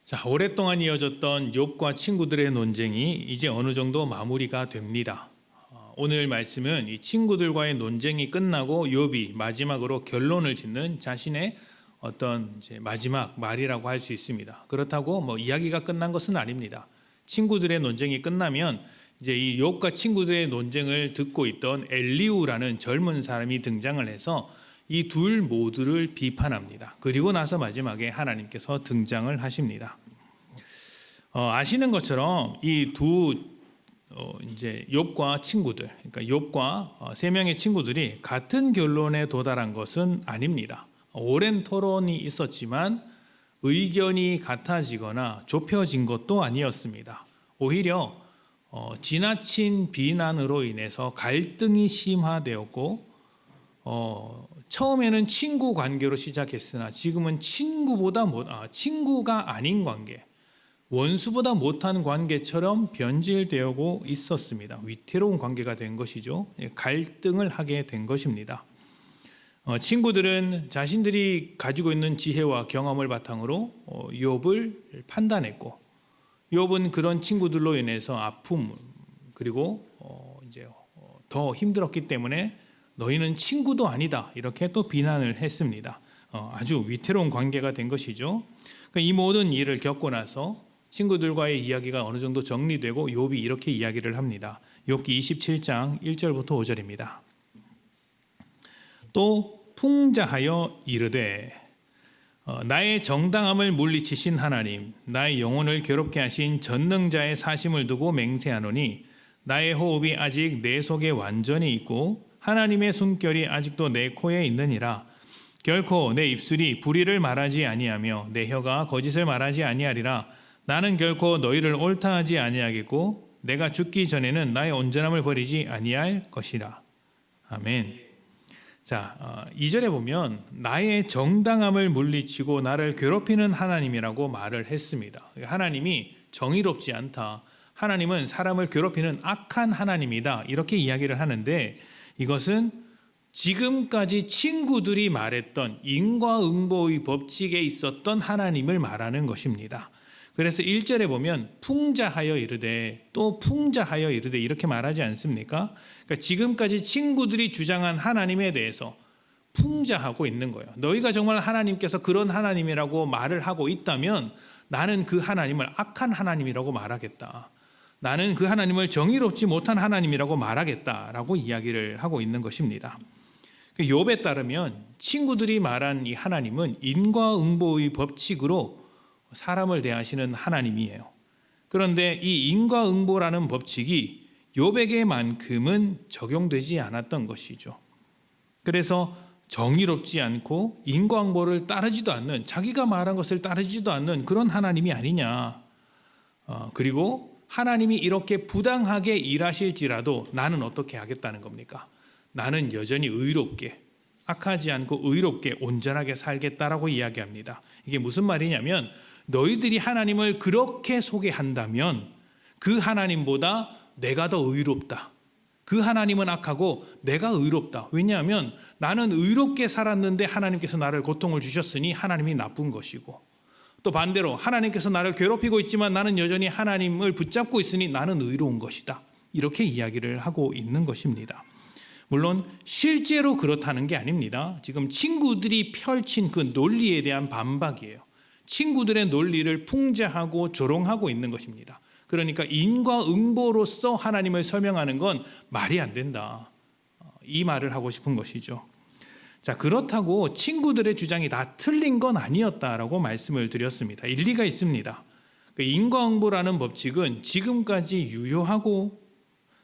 자, 오랫동안 이어졌던 욥과 친구들의 논쟁이 이제 어느 정도 마무리가 됩니다. 오늘 말씀은 이 친구들과의 논쟁이 끝나고 욥이 마지막으로 결론을 짓는 자신의 어떤 이제 마지막 말이라고 할 수 있습니다. 그렇다고 이야기가 끝난 것은 아닙니다. 친구들의 논쟁이 끝나면 이제 이 욥과 친구들의 논쟁을 듣고 있던 엘리후라는 젊은 사람이 등장을 해서 이 둘 모두를 비판합니다. 그리고 나서 마지막에 하나님께서 등장을 하십니다. 아시는 것처럼 이 이제 욥과 친구들, 그러니까 욥과 세 명의 친구들이 같은 결론에 도달한 것은 아닙니다. 오랜 토론이 있었지만 의견이 같아지거나 좁혀진 것도 아니었습니다. 오히려 지나친 비난으로 인해서 갈등이 심화되었고 처음에는 친구 관계로 시작했으나 지금은 친구가 아닌 관계, 원수보다 못한 관계처럼 변질되고 있었습니다. 위태로운 관계가 된 것이죠. 갈등을 하게 된 것입니다. 친구들은 자신들이 가지고 있는 지혜와 경험을 바탕으로 욥을 판단했고, 욥은 그런 친구들로 인해서 아픔 그리고 이제 더 힘들었기 때문에 너희는 친구도 아니다 이렇게 또 비난을 했습니다. 아주 위태로운 관계가 된 것이죠. 이 모든 일을 겪고 나서 친구들과의 이야기가 어느 정도 정리되고 욥이 이렇게 이야기를 합니다. 욥기 27장 1절부터 5절입니다. 또 풍자하여 이르되 나의 정당함을 물리치신 하나님, 나의 영혼을 괴롭게 하신 전능자의 사심을 두고 맹세하노니 나의 호흡이 아직 내 속에 완전히 있고 하나님의 숨결이 아직도 내 코에 있느니라. 결코 내 입술이 불의를 말하지 아니하며 내 혀가 거짓을 말하지 아니하리라. 나는 결코 너희를 옳다 하지 아니하겠고 내가 죽기 전에는 나의 온전함을 버리지 아니할 것이라. 아멘. 자, 2절에 보면 나의 정당함을 물리치고 나를 괴롭히는 하나님이라고 말을 했습니다. 하나님이 정의롭지 않다. 하나님은 사람을 괴롭히는 악한 하나님이다. 이렇게 이야기를 하는데 이것은 지금까지 친구들이 말했던 인과응보의 법칙에 있었던 하나님을 말하는 것입니다. 그래서 1절에 보면 풍자하여 이르되 또 풍자하여 이르되 이렇게 말하지 않습니까? 그러니까 지금까지 친구들이 주장한 하나님에 대해서 풍자하고 있는 거예요. 너희가 정말 하나님께서 그런 하나님이라고 말을 하고 있다면 나는 그 하나님을 악한 하나님이라고 말하겠다. 나는 그 하나님을 정의롭지 못한 하나님이라고 말하겠다라고 이야기를 하고 있는 것입니다. 욥에 따르면 친구들이 말한 이 하나님은 인과응보의 법칙으로 사람을 대하시는 하나님이에요. 그런데 이 인과응보라는 법칙이 욥에게만큼은 적용되지 않았던 것이죠. 그래서 정의롭지 않고 인과응보를 따르지도 않는, 자기가 말한 것을 따르지도 않는 그런 하나님이 아니냐. 그리고 하나님이 이렇게 부당하게 일하실지라도 나는 어떻게 하겠다는 겁니까? 나는 여전히 의롭게, 악하지 않고 의롭게 온전하게 살겠다라고 이야기합니다. 이게 무슨 말이냐면 너희들이 하나님을 그렇게 소개한다면 그 하나님보다 내가 더 의롭다. 그 하나님은 악하고 내가 의롭다. 왜냐하면 나는 의롭게 살았는데 하나님께서 나를 고통을 주셨으니 하나님이 나쁜 것이고, 또 반대로 하나님께서 나를 괴롭히고 있지만 나는 여전히 하나님을 붙잡고 있으니 나는 의로운 것이다. 이렇게 이야기를 하고 있는 것입니다. 물론 실제로 그렇다는 게 아닙니다. 지금 친구들이 펼친 그 논리에 대한 반박이에요. 친구들의 논리를 풍자하고 조롱하고 있는 것입니다. 그러니까 인과응보로서 하나님을 설명하는 건 말이 안 된다. 이 말을 하고 싶은 것이죠. 자, 그렇다고 친구들의 주장이 다 틀린 건 아니었다라고 말씀을 드렸습니다. 일리가 있습니다. 인과응보라는 법칙은 지금까지 유효하고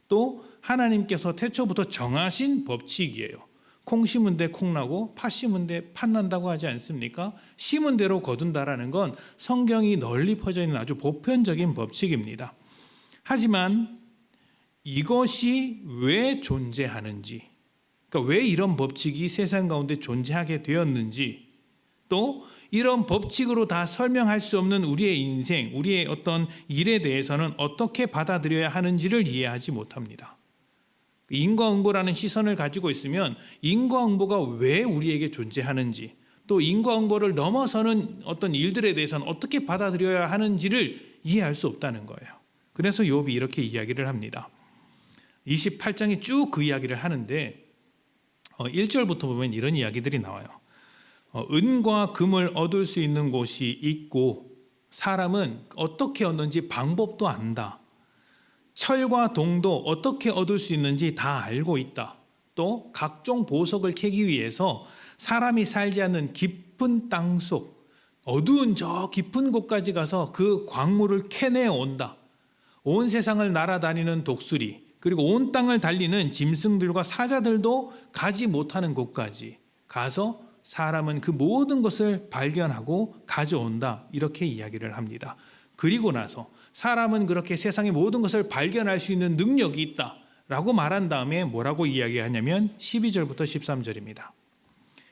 또 하나님께서 태초부터 정하신 법칙이에요. 콩 심은 데 콩 나고 팥 심은 데 팥 난다고 하지 않습니까? 심은 대로 거둔다라는 건 성경이 널리 퍼져 있는 아주 보편적인 법칙입니다. 하지만 이것이 왜 존재하는지, 그러니까 왜 이런 법칙이 세상 가운데 존재하게 되었는지, 또 이런 법칙으로 다 설명할 수 없는 우리의 인생, 우리의 어떤 일에 대해서는 어떻게 받아들여야 하는지를 이해하지 못합니다. 인과응보라는 시선을 가지고 있으면 인과응보가 왜 우리에게 존재하는지, 또 인과응보를 넘어서는 어떤 일들에 대해서는 어떻게 받아들여야 하는지를 이해할 수 없다는 거예요. 그래서 욥이 이렇게 이야기를 합니다. 28장에 쭉 그 이야기를 하는데 1절부터 보면 이런 이야기들이 나와요. 은과 금을 얻을 수 있는 곳이 있고 사람은 어떻게 얻는지 방법도 안다. 철과 동도 어떻게 얻을 수 있는지 다 알고 있다. 또 각종 보석을 캐기 위해서 사람이 살지 않는 깊은 땅속, 어두운 저 깊은 곳까지 가서 그 광물을 캐내 온다. 온 세상을 날아다니는 독수리, 그리고 온 땅을 달리는 짐승들과 사자들도 가지 못하는 곳까지 가서 사람은 그 모든 것을 발견하고 가져온다. 이렇게 이야기를 합니다. 그리고 나서 사람은 그렇게 세상의 모든 것을 발견할 수 있는 능력이 있다 라고 말한 다음에 뭐라고 이야기하냐면 12절부터 13절입니다.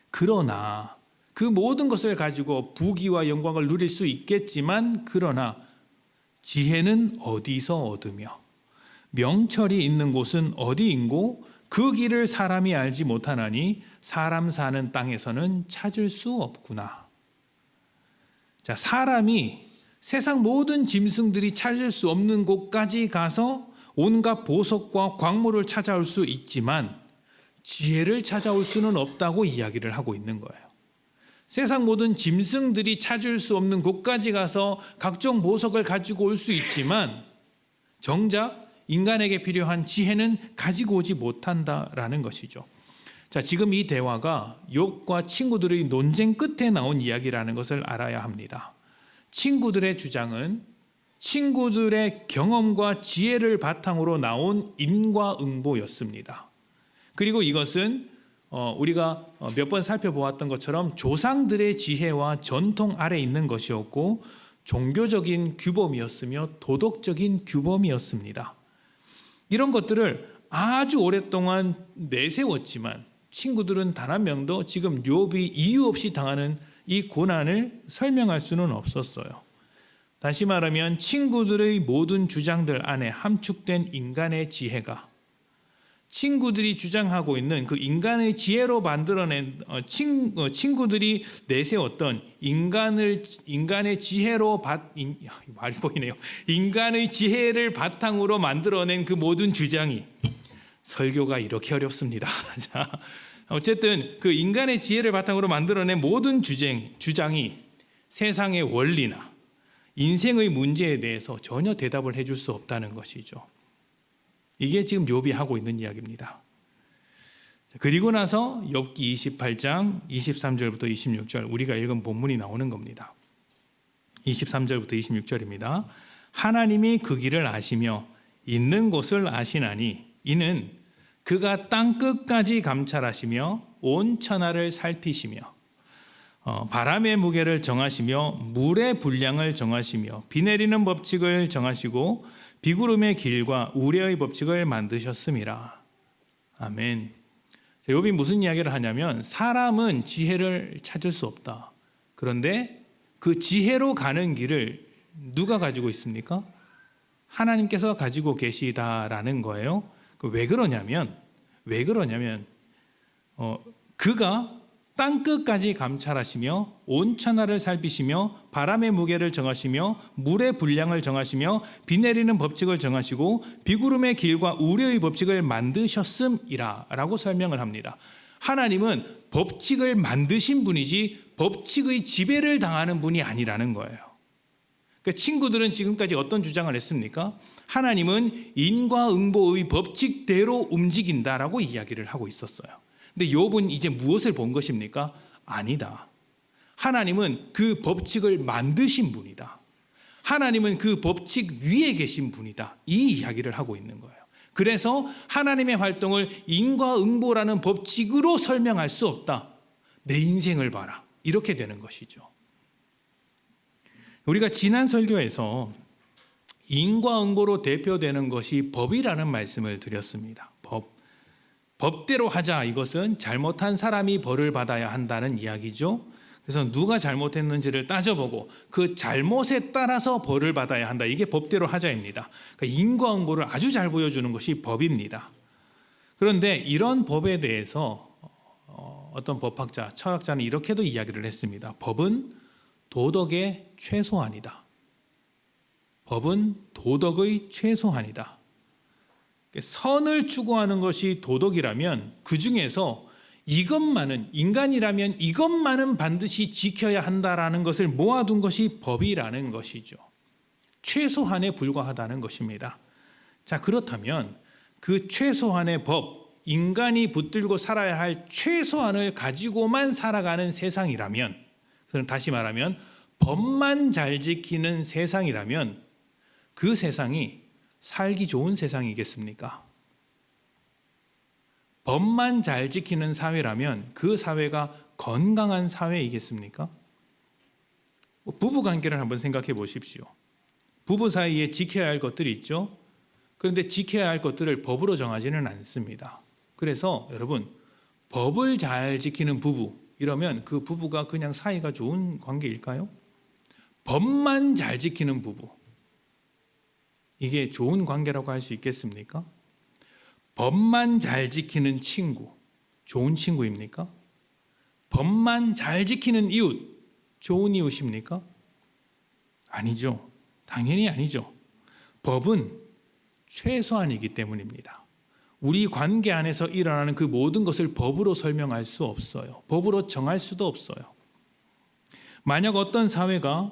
그러나 그 모든 것을 가지고 부귀와 영광을 누릴 수 있겠지만 그러나 지혜는 어디서 얻으며 명철이 있는 곳은 어디인고 그 길을 사람이 알지 못하나니 사람 사는 땅에서는 찾을 수 없구나. 자, 사람이 세상 모든 짐승들이 찾을 수 없는 곳까지 가서 온갖 보석과 광물을 찾아올 수 있지만 지혜를 찾아올 수는 없다고 이야기를 하고 있는 거예요. 세상 모든 짐승들이 찾을 수 없는 곳까지 가서 각종 보석을 가지고 올 수 있지만 정작 인간에게 필요한 지혜는 가지고 오지 못한다라는 것이죠. 자, 지금 이 대화가 욥과 친구들의 논쟁 끝에 나온 이야기라는 것을 알아야 합니다. 친구들의 주장은 친구들의 경험과 지혜를 바탕으로 나온 인과응보였습니다. 그리고 이것은 우리가 몇 번 살펴보았던 것처럼 조상들의 지혜와 전통 아래 있는 것이었고 종교적인 규범이었으며 도덕적인 규범이었습니다. 이런 것들을 아주 오랫동안 내세웠지만 친구들은 단 한 명도 지금 욥이 이유 없이 당하는 이 고난을 설명할 수는 없었어요. 다시 말하면 친구들의 모든 주장들 안에 함축된 인간의 지혜가 친구들이 주장하고 있는 그 인간의 지혜로 만들어낸 친구들이 내세웠던 인간의 지혜로 말이 보이네요. 인간의 지혜를 바탕으로 만들어낸 그 모든 주장이 설교가 이렇게 어렵습니다. 자, 어쨌든 그 인간의 지혜를 바탕으로 만들어낸 모든 주장이 세상의 원리나 인생의 문제에 대해서 전혀 대답을 해줄 수 없다는 것이죠. 이게 지금 욥이 하고 있는 이야기입니다. 그리고 나서 욥기 28장 23절부터 26절 우리가 읽은 본문이 나오는 겁니다. 23절부터 26절입니다. 하나님이 그 길을 아시며 있는 곳을 아시나니 이는 그가 땅 끝까지 감찰하시며 온 천하를 살피시며 바람의 무게를 정하시며 물의 분량을 정하시며 비 내리는 법칙을 정하시고 비구름의 길과 우레의 법칙을 만드셨음이라. 아멘. 욥이 무슨 이야기를 하냐면 사람은 지혜를 찾을 수 없다. 그런데 그 지혜로 가는 길을 누가 가지고 있습니까? 하나님께서 가지고 계시다라는 거예요. 왜 그러냐면 그가 땅끝까지 감찰하시며 온 천하를 살피시며 바람의 무게를 정하시며 물의 분량을 정하시며 비 내리는 법칙을 정하시고 비구름의 길과 우레의 법칙을 만드셨음이라 라고 설명을 합니다. 하나님은 법칙을 만드신 분이지 법칙의 지배를 당하는 분이 아니라는 거예요. 그러니까 친구들은 지금까지 어떤 주장을 했습니까? 하나님은 인과응보의 법칙대로 움직인다라고 이야기를 하고 있었어요. 근데 욥은 이제 무엇을 본 것입니까? 아니다. 하나님은 그 법칙을 만드신 분이다. 하나님은 그 법칙 위에 계신 분이다. 이 이야기를 하고 있는 거예요. 그래서 하나님의 활동을 인과응보라는 법칙으로 설명할 수 없다. 내 인생을 봐라. 이렇게 되는 것이죠. 우리가 지난 설교에서 인과응보로 대표되는 것이 법이라는 말씀을 드렸습니다. 법대로 하자. 이것은 잘못한 사람이 벌을 받아야 한다는 이야기죠. 그래서 누가 잘못했는지를 따져보고 그 잘못에 따라서 벌을 받아야 한다. 이게 법대로 하자입니다. 그러니까 인과응보를 아주 잘 보여주는 것이 법입니다. 그런데 이런 법에 대해서 어떤 법학자, 철학자는 이렇게도 이야기를 했습니다. 법은 도덕의 최소한이다. 법은 도덕의 최소한이다. 선을 추구하는 것이 도덕이라면 그 중에서 이것만은, 인간이라면 이것만은 반드시 지켜야 한다라는 것을 모아둔 것이 법이라는 것이죠. 최소한에 불과하다는 것입니다. 자, 그렇다면 그 최소한의 법, 인간이 붙들고 살아야 할 최소한을 가지고만 살아가는 세상이라면, 그럼 다시 말하면 법만 잘 지키는 세상이라면 그 세상이 살기 좋은 세상이겠습니까? 법만 잘 지키는 사회라면 그 사회가 건강한 사회이겠습니까? 부부 관계를 한번 생각해 보십시오. 부부 사이에 지켜야 할 것들이 있죠. 그런데 지켜야 할 것들을 법으로 정하지는 않습니다. 그래서 여러분, 법을 잘 지키는 부부, 이러면 그 부부가 그냥 사이가 좋은 관계일까요? 법만 잘 지키는 부부, 이게 좋은 관계라고 할 수 있겠습니까? 법만 잘 지키는 친구, 좋은 친구입니까? 법만 잘 지키는 이웃, 좋은 이웃입니까? 아니죠. 당연히 아니죠. 법은 최소한이기 때문입니다. 우리 관계 안에서 일어나는 그 모든 것을 법으로 설명할 수 없어요. 법으로 정할 수도 없어요. 만약 어떤 사회가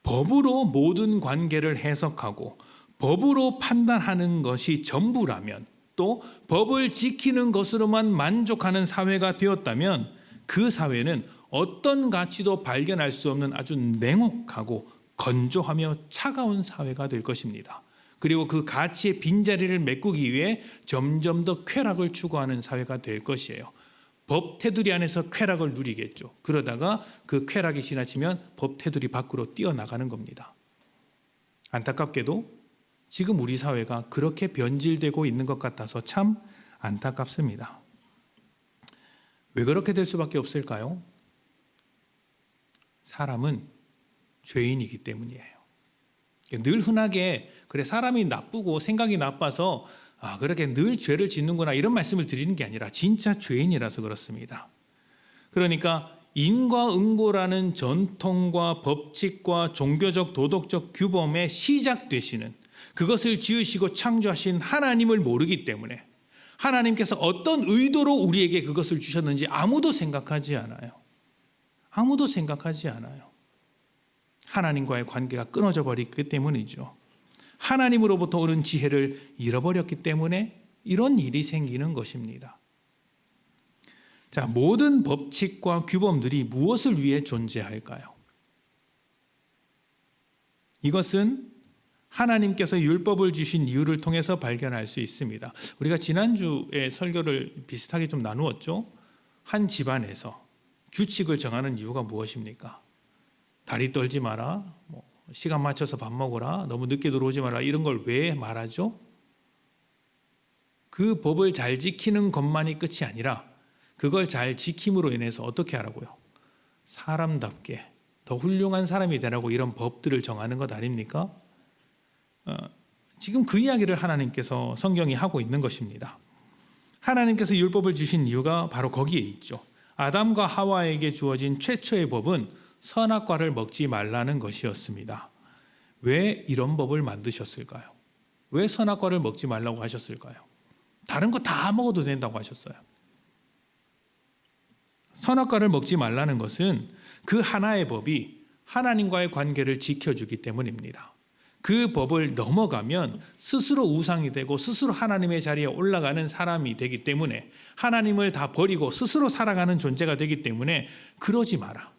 법으로 모든 관계를 해석하고 법으로 판단하는 것이 전부라면, 또 법을 지키는 것으로만 만족하는 사회가 되었다면 그 사회는 어떤 가치도 발견할 수 없는 아주 냉혹하고 건조하며 차가운 사회가 될 것입니다. 그리고 그 가치의 빈자리를 메꾸기 위해 점점 더 쾌락을 추구하는 사회가 될 것이에요. 법 테두리 안에서 쾌락을 누리겠죠. 그러다가 그 쾌락이 지나치면 법 테두리 밖으로 뛰어나가는 겁니다. 안타깝게도 지금 우리 사회가 그렇게 변질되고 있는 것 같아서 참 안타깝습니다. 왜 그렇게 될 수밖에 없을까요? 사람은 죄인이기 때문이에요. 늘 흔하게 그래 사람이 나쁘고 생각이 나빠서 그렇게 늘 죄를 짓는구나 이런 말씀을 드리는 게 아니라 진짜 죄인이라서 그렇습니다. 그러니까 인과응보라는 전통과 법칙과 종교적 도덕적 규범에 시작되시는, 그것을 지으시고 창조하신 하나님을 모르기 때문에 하나님께서 어떤 의도로 우리에게 그것을 주셨는지 아무도 생각하지 않아요. 아무도 생각하지 않아요. 하나님과의 관계가 끊어져 버렸기 때문이죠. 하나님으로부터 오는 지혜를 잃어버렸기 때문에 이런 일이 생기는 것입니다. 자, 모든 법칙과 규범들이 무엇을 위해 존재할까요? 이것은 하나님께서 율법을 주신 이유를 통해서 발견할 수 있습니다. 우리가 지난주에 설교를 비슷하게 좀 나누었죠. 한 집안에서 규칙을 정하는 이유가 무엇입니까? 다리 떨지 마라, 시간 맞춰서 밥 먹어라, 너무 늦게 들어오지 마라, 이런 걸 왜 말하죠? 그 법을 잘 지키는 것만이 끝이 아니라 그걸 잘 지킴으로 인해서 어떻게 하라고요? 사람답게 더 훌륭한 사람이 되라고 이런 법들을 정하는 것 아닙니까? 지금 그 이야기를 하나님께서 성경이 하고 있는 것입니다. 하나님께서 율법을 주신 이유가 바로 거기에 있죠. 아담과 하와에게 주어진 최초의 법은 선악과를 먹지 말라는 것이었습니다. 왜 이런 법을 만드셨을까요? 왜 선악과를 먹지 말라고 하셨을까요? 다른 거 다 먹어도 된다고 하셨어요. 선악과를 먹지 말라는 것은 그 하나의 법이 하나님과의 관계를 지켜주기 때문입니다. 그 법을 넘어가면 스스로 우상이 되고 스스로 하나님의 자리에 올라가는 사람이 되기 때문에, 하나님을 다 버리고 스스로 살아가는 존재가 되기 때문에 그러지 마라.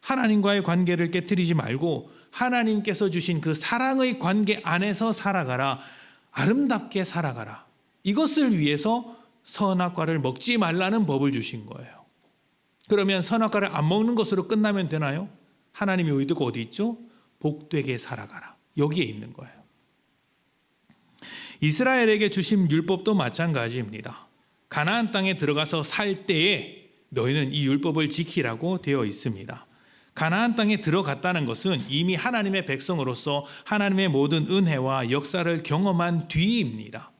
하나님과의 관계를 깨트리지 말고 하나님께서 주신 그 사랑의 관계 안에서 살아가라. 아름답게 살아가라. 이것을 위해서 선악과를 먹지 말라는 법을 주신 거예요. 그러면 선악과를 안 먹는 것으로 끝나면 되나요? 하나님의 의도가 어디 있죠? 복되게 살아가라. 여기에 있는 거예요. 이스라엘에게 주신 율법도 마찬가지입니다. 가나안 땅에 들어가서 살 때에 너희는 이 율법을 지키라고 되어 있습니다. 가나안 땅에 들어갔다는 것은 이미 하나님의 백성으로서 하나님의 모든 은혜와 역사를 경험한 뒤입니다.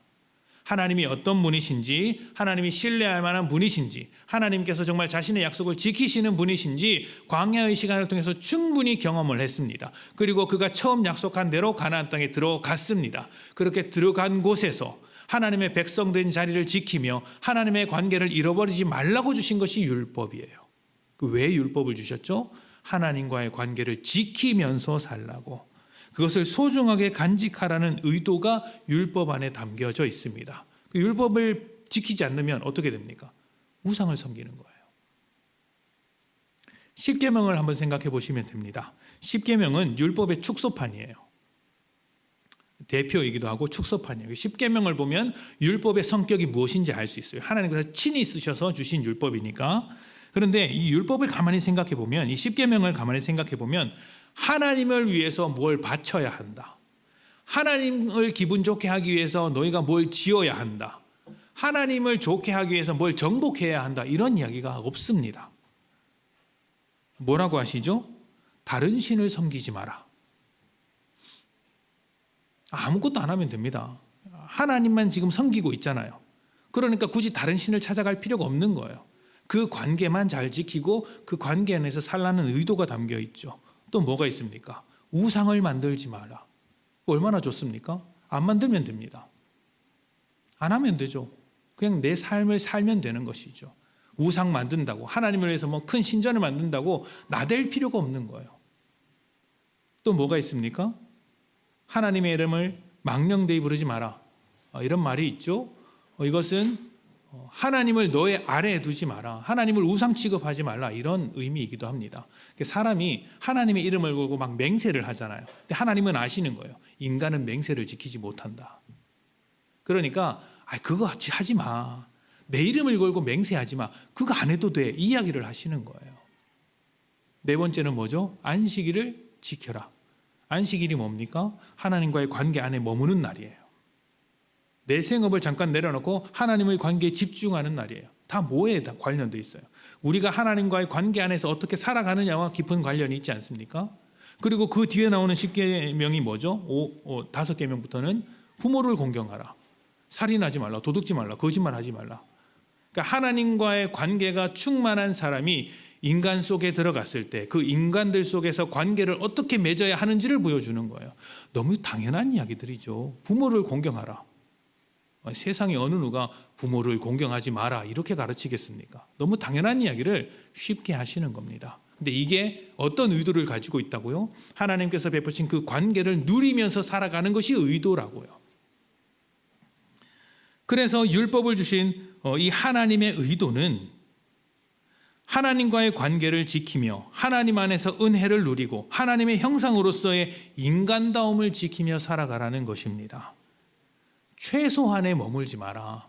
하나님이 어떤 분이신지, 하나님이 신뢰할 만한 분이신지, 하나님께서 정말 자신의 약속을 지키시는 분이신지 광야의 시간을 통해서 충분히 경험을 했습니다. 그리고 그가 처음 약속한 대로 가나안 땅에 들어갔습니다. 그렇게 들어간 곳에서 하나님의 백성된 자리를 지키며 하나님의 관계를 잃어버리지 말라고 주신 것이 율법이에요. 왜 율법을 주셨죠? 하나님과의 관계를 지키면서 살라고. 그것을 소중하게 간직하라는 의도가 율법 안에 담겨져 있습니다. 그 율법을 지키지 않으면 어떻게 됩니까? 우상을 섬기는 거예요. 십계명을 한번 생각해 보시면 됩니다. 십계명은 율법의 축소판이에요. 대표이기도 하고 축소판이에요. 십계명을 보면 율법의 성격이 무엇인지 알 수 있어요. 하나님께서 친히 쓰셔서 주신 율법이니까. 그런데 이 율법을 가만히 생각해 보면, 이 십계명을 가만히 생각해 보면 하나님을 위해서 뭘 바쳐야 한다. 하나님을 기분 좋게 하기 위해서 너희가 뭘 지어야 한다. 하나님을 좋게 하기 위해서 뭘 정복해야 한다. 이런 이야기가 없습니다. 뭐라고 하시죠? 다른 신을 섬기지 마라. 아무것도 안 하면 됩니다. 하나님만 지금 섬기고 있잖아요. 그러니까 굳이 다른 신을 찾아갈 필요가 없는 거예요. 그 관계만 잘 지키고 그 관계 안에서 살라는 의도가 담겨 있죠. 또 뭐가 있습니까? 우상을 만들지 마라. 얼마나 좋습니까? 안 만들면 됩니다. 안 하면 되죠. 그냥 내 삶을 살면 되는 것이죠. 우상 만든다고, 하나님을 위해서 뭐 큰 신전을 만든다고 나댈 필요가 없는 거예요. 또 뭐가 있습니까? 하나님의 이름을 망령되이 부르지 마라. 이런 말이 있죠. 이것은 하나님을 너의 아래에 두지 마라. 하나님을 우상 취급하지 말라. 이런 의미이기도 합니다. 사람이 하나님의 이름을 걸고 막 맹세를 하잖아요. 근데 하나님은 아시는 거예요. 인간은 맹세를 지키지 못한다. 그러니까 그거 하지 마. 내 이름을 걸고 맹세하지 마. 그거 안 해도 돼. 이 이야기를 하시는 거예요. 네 번째는 뭐죠? 안식일을 지켜라. 안식일이 뭡니까? 하나님과의 관계 안에 머무는 날이에요. 내 생업을 잠깐 내려놓고 하나님의 관계에 집중하는 날이에요. 다 뭐에 다 관련돼 있어요? 우리가 하나님과의 관계 안에서 어떻게 살아가느냐와 깊은 관련이 있지 않습니까? 그리고 그 뒤에 나오는 10계명이 뭐죠? 5계명부터는 부모를 공경하라. 살인하지 말라. 도둑질 말라. 거짓말하지 말라. 그러니까 하나님과의 관계가 충만한 사람이 인간 속에 들어갔을 때 그 인간들 속에서 관계를 어떻게 맺어야 하는지를 보여주는 거예요. 너무 당연한 이야기들이죠. 부모를 공경하라. 세상에 어느 누가 부모를 공경하지 마라 이렇게 가르치겠습니까? 너무 당연한 이야기를 쉽게 하시는 겁니다. 근데 이게 어떤 의도를 가지고 있다고요? 하나님께서 베푸신 그 관계를 누리면서 살아가는 것이 의도라고요. 그래서 율법을 주신 이 하나님의 의도는 하나님과의 관계를 지키며 하나님 안에서 은혜를 누리고 하나님의 형상으로서의 인간다움을 지키며 살아가라는 것입니다. 최소한에 머물지 마라.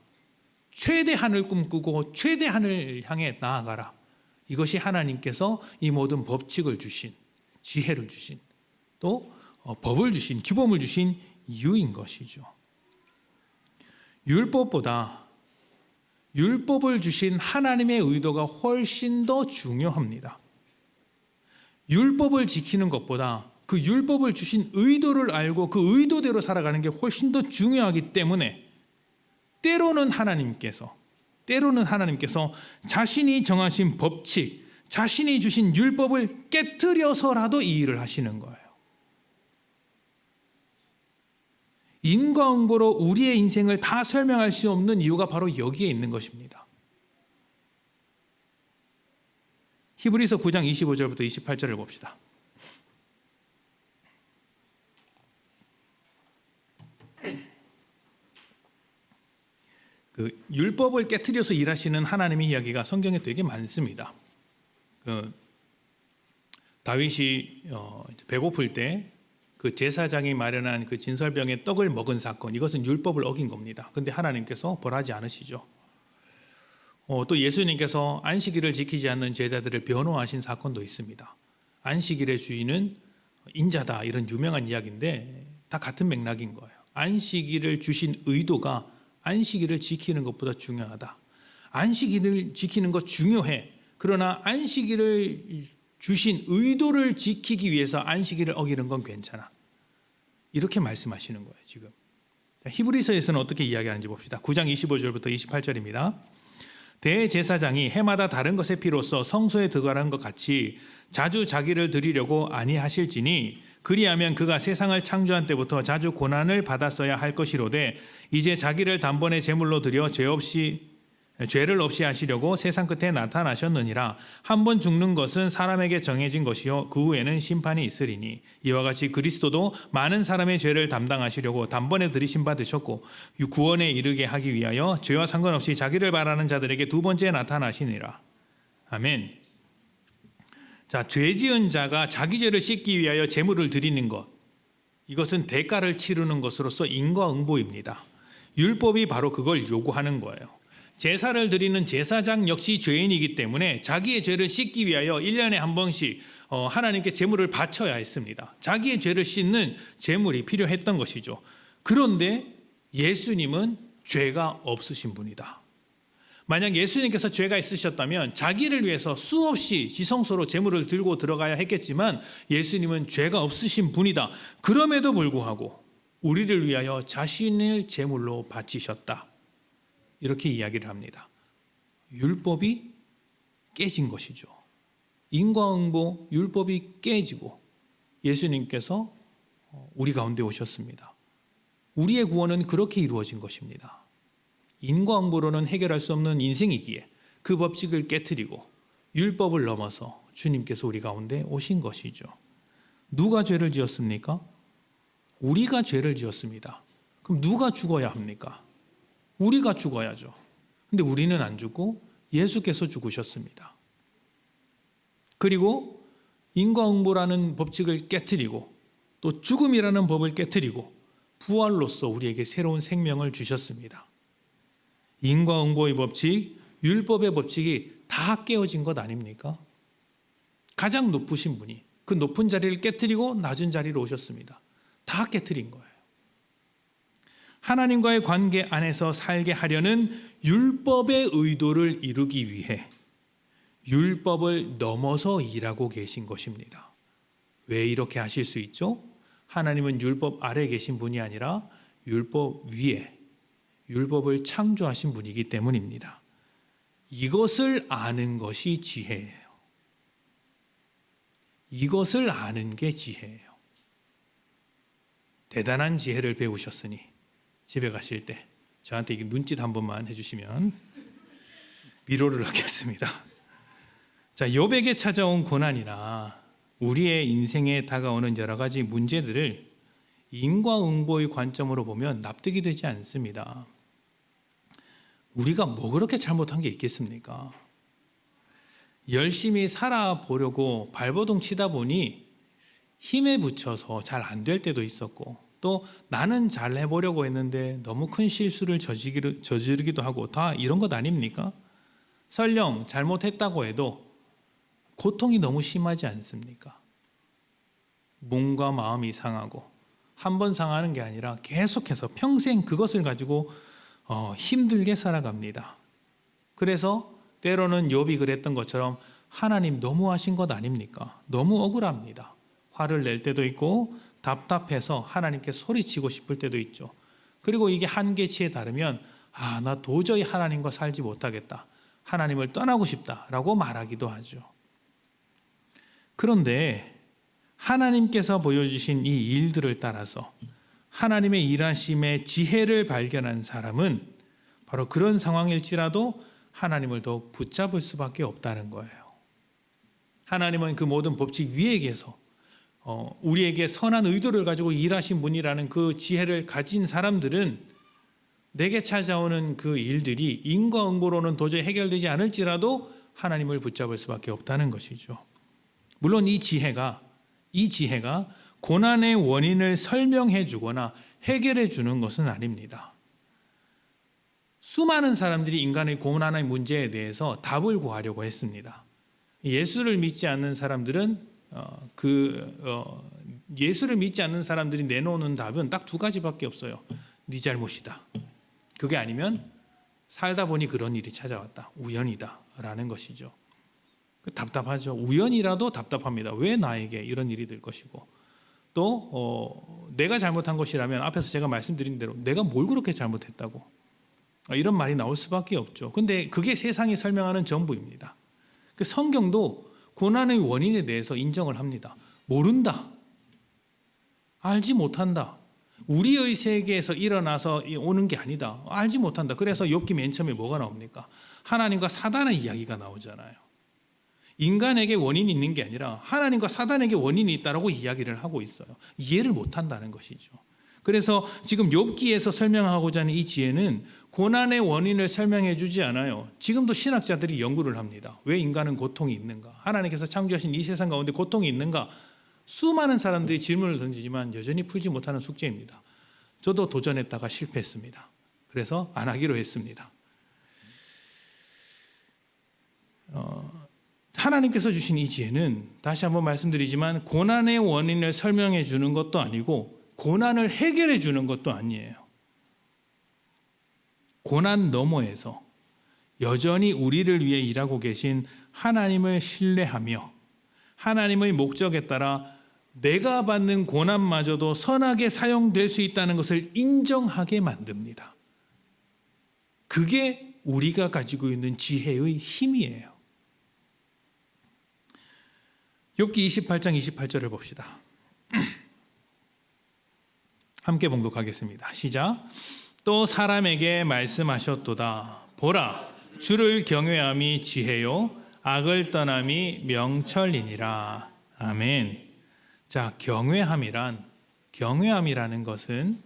최대한을 꿈꾸고 최대한을 향해 나아가라. 이것이 하나님께서 이 모든 법칙을 주신, 지혜를 주신, 또 법을 주신, 규범을 주신 이유인 것이죠. 율법보다 율법을 주신 하나님의 의도가 훨씬 더 중요합니다. 율법을 지키는 것보다 그 율법을 주신 의도를 알고 그 의도대로 살아가는 게 훨씬 더 중요하기 때문에 때로는 하나님께서 자신이 정하신 법칙, 자신이 주신 율법을 깨트려서라도 이 일을 하시는 거예요. 인과응보로 우리의 인생을 다 설명할 수 없는 이유가 바로 여기에 있는 것입니다. 히브리서 9장 25절부터 28절을 봅시다. 그 율법을 깨트려서 일하시는 하나님의 이야기가 성경에 되게 많습니다. 다윗이 배고플 때 그 제사장이 마련한 그 진설병에 떡을 먹은 사건, 이것은 율법을 어긴 겁니다. 근데 하나님께서 벌하지 않으시죠. 또 예수님께서 안식일을 지키지 않는 제자들을 변호하신 사건도 있습니다. 안식일의 주인은 인자다, 이런 유명한 이야기인데 다 같은 맥락인 거예요. 안식일을 주신 의도가 안식일을 지키는 것보다 중요하다. 안식일을 지키는 것 중요해. 그러나 안식일을 주신 의도를 지키기 위해서 안식일을 어기는 건 괜찮아. 이렇게 말씀하시는 거예요, 지금. 히브리서에서는 어떻게 이야기하는지 봅시다. 9장 25절부터 28절입니다. 대제사장이 해마다 다른 것의 피로써 성소에 들어가는 것 같이 자주 자기를 드리려고 아니하실지니 그리하면 그가 세상을 창조한 때부터 자주 고난을 받았어야 할 것이로되 이제 자기를 단번에 제물로 드려 죄를 없이 하시려고 세상 끝에 나타나셨느니라. 한 번 죽는 것은 사람에게 정해진 것이요 그 후에는 심판이 있으리니 이와 같이 그리스도도 많은 사람의 죄를 담당하시려고 단번에 들이심 받으셨고 구원에 이르게 하기 위하여 죄와 상관없이 자기를 바라는 자들에게 두 번째 나타나시니라. 아멘. 자, 죄 지은 자가 자기 죄를 씻기 위하여 제물을 드리는 것, 이것은 대가를 치르는 것으로서 인과응보입니다. 율법이 바로 그걸 요구하는 거예요. 제사를 드리는 제사장 역시 죄인이기 때문에 자기의 죄를 씻기 위하여 1년에 한 번씩 하나님께 제물을 바쳐야 했습니다. 자기의 죄를 씻는 제물이 필요했던 것이죠. 그런데 예수님은 죄가 없으신 분이다. 만약 예수님께서 죄가 있으셨다면 자기를 위해서 수없이 지성소로 제물을 들고 들어가야 했겠지만 예수님은 죄가 없으신 분이다. 그럼에도 불구하고 우리를 위하여 자신을 제물로 바치셨다. 이렇게 이야기를 합니다. 율법이 깨진 것이죠. 인과응보 율법이 깨지고 예수님께서 우리 가운데 오셨습니다. 우리의 구원은 그렇게 이루어진 것입니다. 인과응보로는 해결할 수 없는 인생이기에 그 법칙을 깨트리고 율법을 넘어서 주님께서 우리 가운데 오신 것이죠. 누가 죄를 지었습니까? 우리가 죄를 지었습니다. 그럼 누가 죽어야 합니까? 우리가 죽어야죠. 근데 우리는 안 죽고 예수께서 죽으셨습니다. 그리고 인과응보라는 법칙을 깨트리고 또 죽음이라는 법을 깨트리고 부활로서 우리에게 새로운 생명을 주셨습니다. 인과응보의 법칙, 율법의 법칙이 다 깨어진 것 아닙니까? 가장 높으신 분이 그 높은 자리를 깨트리고 낮은 자리로 오셨습니다. 다 깨트린 거예요. 하나님과의 관계 안에서 살게 하려는 율법의 의도를 이루기 위해 율법을 넘어서 일하고 계신 것입니다. 왜 이렇게 하실 수 있죠? 하나님은 율법 아래에 계신 분이 아니라 율법 위에 율법을 창조하신 분이기 때문입니다. 이것을 아는 것이 지혜예요. 이것을 아는 게 지혜예요. 대단한 지혜를 배우셨으니 집에 가실 때 저한테 이게 눈짓 한 번만 해주시면 위로를 하겠습니다. 자, 욥에게 찾아온 고난이나 우리의 인생에 다가오는 여러 가지 문제들을 인과응보의 관점으로 보면 납득이 되지 않습니다. 우리가 뭐 그렇게 잘못한 게 있겠습니까? 열심히 살아보려고 발버둥 치다 보니 힘에 부쳐서 잘 안 될 때도 있었고 또 나는 잘 해보려고 했는데 너무 큰 실수를 저지르기도 하고 다 이런 것 아닙니까? 설령 잘못했다고 해도 고통이 너무 심하지 않습니까? 몸과 마음이 상하고 한 번 상하는 게 아니라 계속해서 평생 그것을 가지고 힘들게 살아갑니다. 그래서 때로는 욥이 그랬던 것처럼 하나님 너무하신 것 아닙니까? 너무 억울합니다. 화를 낼 때도 있고 답답해서 하나님께 소리치고 싶을 때도 있죠. 그리고 이게 한계치에 다르면 나 도저히 하나님과 살지 못하겠다. 하나님을 떠나고 싶다라고 말하기도 하죠. 그런데 하나님께서 보여주신 이 일들을 따라서 하나님의 일하심의 지혜를 발견한 사람은 바로 그런 상황일지라도 하나님을 더욱 붙잡을 수밖에 없다는 거예요. 하나님은 그 모든 법칙 위에 계서 우리에게 선한 의도를 가지고 일하신 분이라는 그 지혜를 가진 사람들은 내게 찾아오는 그 일들이 인과응보로는 도저히 해결되지 않을지라도 하나님을 붙잡을 수밖에 없다는 것이죠. 물론 이 지혜가 고난의 원인을 설명해 주거나 해결해 주는 것은 아닙니다. 수많은 사람들이 인간의 고난의 문제에 대해서 답을 구하려고 했습니다. 예수를 믿지 않는 사람들은 예수를 믿지 않는 사람들이 내놓는 답은 딱 두 가지밖에 없어요. 네 잘못이다. 그게 아니면 살다 보니 그런 일이 찾아왔다. 우연이다 라는 것이죠. 답답하죠. 우연이라도 답답합니다. 왜 나에게 이런 일이 될 것이고 또 내가 잘못한 것이라면 앞에서 제가 말씀드린 대로 내가 뭘 그렇게 잘못했다고 이런 말이 나올 수밖에 없죠. 근데 그게 세상이 설명하는 전부입니다. 그 성경도 고난의 원인에 대해서 인정을 합니다. 모른다. 알지 못한다. 우리의 세계에서 일어나서 오는 게 아니다. 알지 못한다. 그래서 욥기 맨 처음에 뭐가 나옵니까? 하나님과 사단의 이야기가 나오잖아요. 인간에게 원인이 있는 게 아니라 하나님과 사단에게 원인이 있다라고 이야기를 하고 있어요. 이해를 못한다는 것이죠. 그래서 지금 욥기에서 설명하고자 하는 이 지혜는 고난의 원인을 설명해 주지 않아요. 지금도 신학자들이 연구를 합니다. 왜 인간은 고통이 있는가? 하나님께서 창조하신 이 세상 가운데 고통이 있는가? 수많은 사람들이 질문을 던지지만 여전히 풀지 못하는 숙제입니다. 저도 도전했다가 실패했습니다. 그래서 안 하기로 했습니다. 하나님께서 주신 이 지혜는 다시 한번 말씀드리지만 고난의 원인을 설명해 주는 것도 아니고 고난을 해결해 주는 것도 아니에요. 고난 너머에서 여전히 우리를 위해 일하고 계신 하나님을 신뢰하며 하나님의 목적에 따라 내가 받는 고난마저도 선하게 사용될 수 있다는 것을 인정하게 만듭니다. 그게 우리가 가지고 있는 지혜의 힘이에요. 욥기 28장 28절을 봅시다. 함께 봉독하겠습니다. 시작. 또 사람에게 말씀하셨도다. 보라, 주를 경외함이 지혜요 악을 떠남이 명철이니라. 아멘. 자, 경외함이라는 것은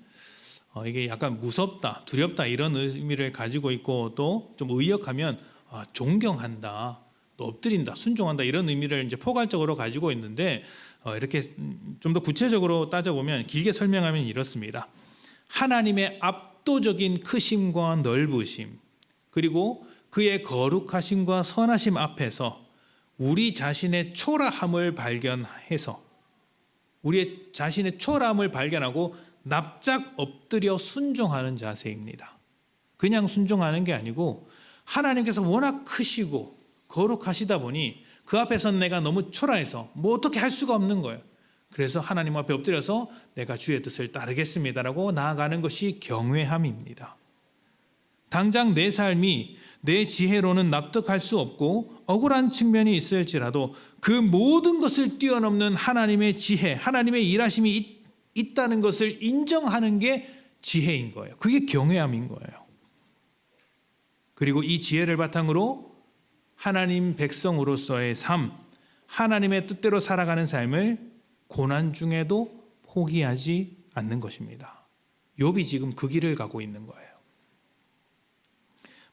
이게 약간 무섭다, 두렵다 이런 의미를 가지고 있고 또 좀 의역하면 존경한다, 또 엎드린다, 순종한다 이런 의미를 이제 포괄적으로 가지고 있는데 이렇게 좀 더 구체적으로 따져보면 길게 설명하면 이렇습니다. 하나님의 압도적인 크심과 넓으심 그리고 그의 거룩하심과 선하심 앞에서 우리 자신의 초라함을 발견해서 우리의 자신의 초라함을 발견하고 납작 엎드려 순종하는 자세입니다. 그냥 순종하는 게 아니고 하나님께서 워낙 크시고 거룩하시다 보니 그 앞에서는 내가 너무 초라해서 뭐 어떻게 할 수가 없는 거예요. 그래서 하나님 앞에 엎드려서 내가 주의 뜻을 따르겠습니다라고 나아가는 것이 경외함입니다. 당장 내 삶이 내 지혜로는 납득할 수 없고 억울한 측면이 있을지라도 그 모든 것을 뛰어넘는 하나님의 지혜, 하나님의 일하심이 있다는 것을 인정하는 게 지혜인 거예요. 그게 경외함인 거예요. 그리고 이 지혜를 바탕으로 하나님 백성으로서의 삶, 하나님의 뜻대로 살아가는 삶을 고난 중에도 포기하지 않는 것입니다. 욥이 지금 그 길을 가고 있는 거예요.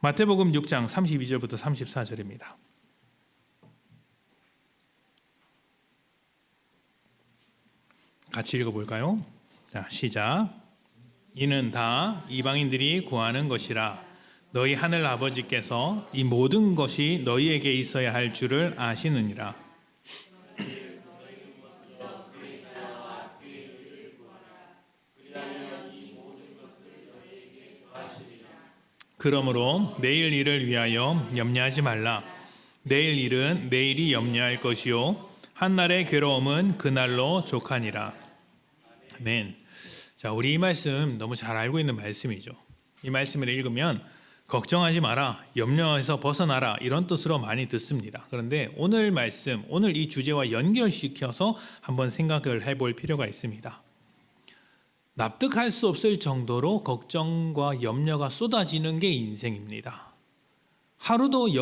마태복음 6장 32절부터 34절입니다. 같이 읽어볼까요? 자, 시작. 이는 다 이방인들이 구하는 것이라 너희 하늘 아버지께서 이 모든 것이 너희에게 있어야 할 줄을 아시느니라. 그러므로 내일 일을 위하여 염려하지 말라. 내일 일은 내일이 염려할 것이요 한날의 괴로움은 그날로 족하니라. 아멘. 자, 우리 이 말씀 너무 잘 알고 있는 말씀이죠. 이 말씀을 읽으면 걱정하지 마라, 염려에서 벗어나라 이런 뜻으로 많이 듣습니다. 그런데 오늘 말씀, 오늘 이 주제와 연결시켜서 한번 생각을 해볼 필요가 있습니다. 납득할 수 없을 정도로 걱정과 염려가 쏟아지는 게 인생입니다. 하루도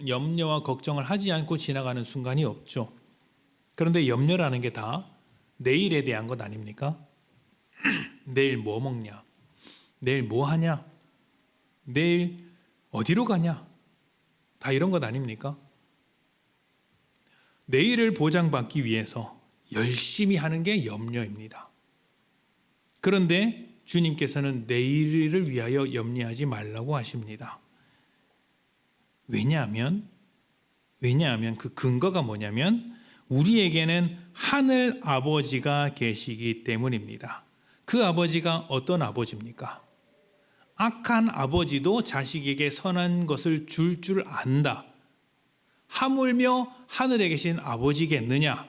염려와 걱정을 하지 않고 지나가는 순간이 없죠. 그런데 염려라는 게 다 내일에 대한 것 아닙니까? 내일 뭐 먹냐? 내일 뭐 하냐? 내일 어디로 가냐? 다 이런 것 아닙니까? 내일을 보장받기 위해서 열심히 하는 게 염려입니다. 그런데 주님께서는 내일을 위하여 염려하지 말라고 하십니다. 왜냐하면 그 근거가 뭐냐면 우리에게는 하늘 아버지가 계시기 때문입니다. 그 아버지가 어떤 아버지입니까? 악한 아버지도 자식에게 선한 것을 줄 안다. 하물며 하늘에 계신 아버지겠느냐?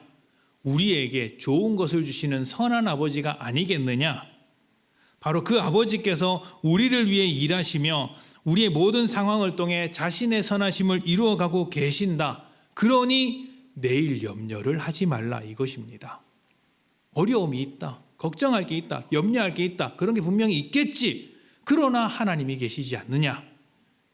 우리에게 좋은 것을 주시는 선한 아버지가 아니겠느냐? 바로 그 아버지께서 우리를 위해 일하시며 우리의 모든 상황을 통해 자신의 선하심을 이루어가고 계신다. 그러니 내일 염려를 하지 말라 이것입니다. 어려움이 있다. 걱정할 게 있다. 염려할 게 있다. 그런 게 분명히 있겠지. 그러나 하나님이 계시지 않느냐?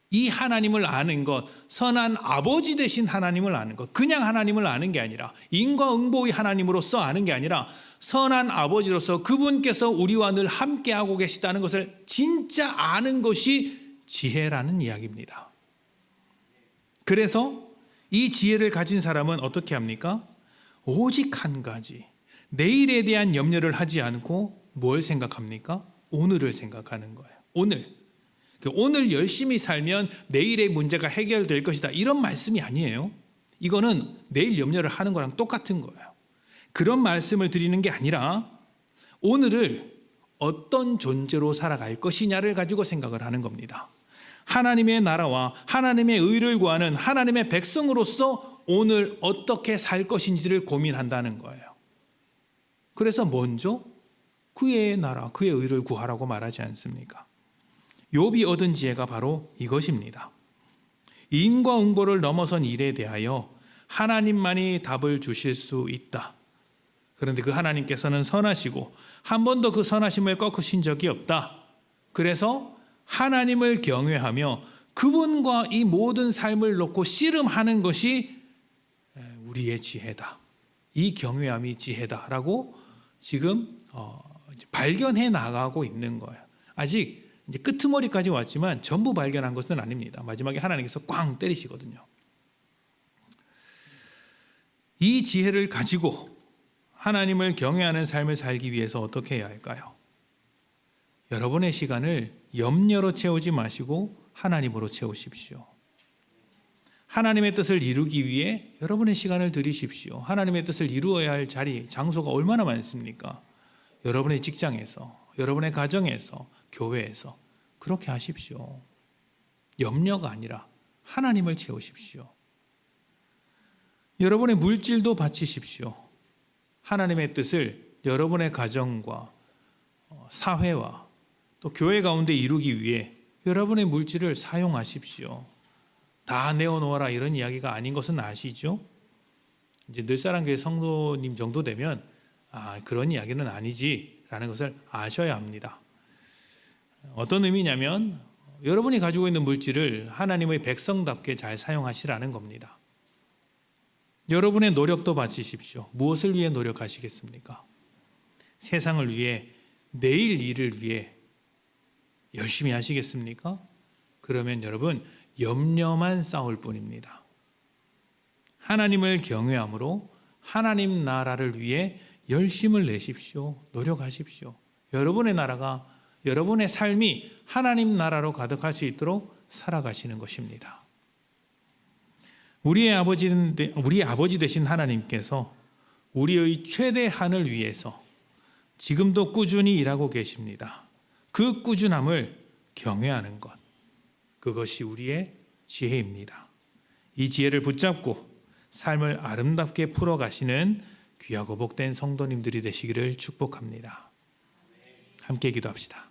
이 하나님을 아는 것, 선한 아버지 되신 하나님을 아는 것, 그냥 하나님을 아는 게 아니라 인과응보의 하나님으로서 아는 게 아니라 선한 아버지로서 그분께서 우리와 늘 함께하고 계시다는 것을 진짜 아는 것이 지혜라는 이야기입니다. 그래서 이 지혜를 가진 사람은 어떻게 합니까? 오직 한 가지, 내일에 대한 염려를 하지 않고 뭘 생각합니까? 오늘을 생각하는 거예요. 오늘 열심히 살면 내일의 문제가 해결될 것이다. 이런 말씀이 아니에요. 이거는 내일 염려를 하는 거랑 똑같은 거예요. 그런 말씀을 드리는 게 아니라 오늘을 어떤 존재로 살아갈 것이냐를 가지고 생각을 하는 겁니다. 하나님의 나라와 하나님의 의를 구하는 하나님의 백성으로서 오늘 어떻게 살 것인지를 고민한다는 거예요. 그래서 먼저 그의 나라, 그의 의를 구하라고 말하지 않습니까? 욥이 얻은 지혜가 바로 이것입니다. 인과응보를 넘어선 일에 대하여 하나님만이 답을 주실 수 있다. 그런데 그 하나님께서는 선하시고 한 번도 그 선하심을 꺾으신 적이 없다. 그래서 하나님을 경외하며 그분과 이 모든 삶을 놓고 씨름하는 것이 우리의 지혜다. 이 경외함이 지혜다라고 지금 발견해 나가고 있는 거예요. 아직 이제 끄트머리까지 왔지만 전부 발견한 것은 아닙니다. 마지막에 하나님께서 꽝 때리시거든요. 이 지혜를 가지고 하나님을 경외하는 삶을 살기 위해서 어떻게 해야 할까요? 여러분의 시간을 염려로 채우지 마시고 하나님으로 채우십시오. 하나님의 뜻을 이루기 위해 여러분의 시간을 들이십시오. 하나님의 뜻을 이루어야 할 자리, 장소가 얼마나 많습니까? 여러분의 직장에서, 여러분의 가정에서, 교회에서 그렇게 하십시오. 염려가 아니라 하나님을 채우십시오. 여러분의 물질도 바치십시오. 하나님의 뜻을 여러분의 가정과 사회와 또 교회 가운데 이루기 위해 여러분의 물질을 사용하십시오. 다 내어놓아라 이런 이야기가 아닌 것은 아시죠? 이제 늘사랑교회 성도님 정도 되면 그런 이야기는 아니지라는 것을 아셔야 합니다. 어떤 의미냐면 여러분이 가지고 있는 물질을 하나님의 백성답게 잘 사용하시라는 겁니다. 여러분의 노력도 바치십시오. 무엇을 위해 노력하시겠습니까? 세상을 위해, 내일 일을 위해 열심히 하시겠습니까? 그러면 여러분 염려만 쌓을 뿐입니다. 하나님을 경외함으로 하나님 나라를 위해 열심을 내십시오. 노력하십시오. 여러분의 나라가, 여러분의 삶이 하나님 나라로 가득할 수 있도록 살아가시는 것입니다. 우리 아버지 되신 하나님께서 우리의 최대한을 위해서 지금도 꾸준히 일하고 계십니다. 그 꾸준함을 경외하는 것, 그것이 우리의 지혜입니다. 이 지혜를 붙잡고 삶을 아름답게 풀어가시는 귀하고 복된 성도님들이 되시기를 축복합니다. 함께 기도합시다.